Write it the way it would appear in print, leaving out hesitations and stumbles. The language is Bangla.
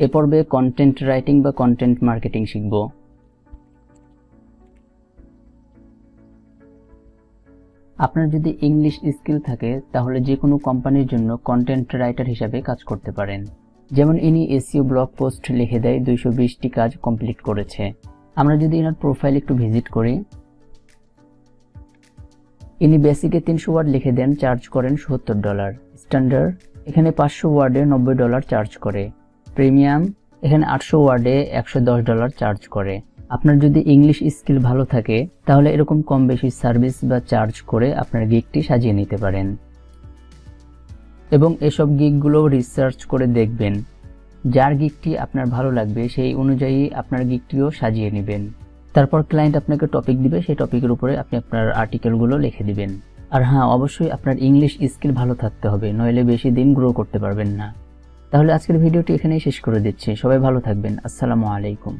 এ পর্বে কন্টেন্ট রাইটিং বা কন্টেন্ট মার্কেটিং শিখব। আপনার যদি ইংলিশ স্কিল থাকে তাহলে যে কোনো কোম্পানির জন্য কন্টেন্ট রাইটার হিসাবে কাজ করতে পারেন। যেমন ইনি এসইও ব্লগ পোস্ট লিখে দেয়, 220টি কাজ কমপ্লিট করেছে। আমরা যদি এনার প্রোফাইল একটু ভিজিট করি, ইনি বেসিকে 300 ওয়ার্ড লিখে দেন, চার্জ করেন $70। স্ট্যান্ডার্ড এখানে 500 ওয়ার্ডে $90 চার্জ করে। প্রিমিয়াম এখানে 800 ওয়ার্ডে $110 চার্জ করে। আপনার যদি ইংলিশ স্কিল ভালো থাকে তাহলে এরকম কম বেশি সার্ভিস বা চার্জ করে আপনার গিগটি সাজিয়ে নিতে পারেন। এবং এসব গিগগুলো রিসার্চ করে দেখবেন, যার গিগটি আপনার ভালো লাগবে সেই অনুযায়ী আপনার গিগটিও সাজিয়ে নেবেন। তারপর ক্লায়েন্ট আপনাকে টপিক দিবে, সেই টপিকের উপরে আপনি আপনার আর্টিকেলগুলো লিখে দিবেন। আর হ্যাঁ, অবশ্যই আপনার ইংলিশ স্কিল ভালো থাকতে হবে, নইলে বেশি দিন গ্রো করতে পারবেন না। তাহলে আজকের ভিডিওটি এখানেই শেষ করে দিচ্ছি। সবাই ভালো থাকবেন। আসসালামু আলাইকুম।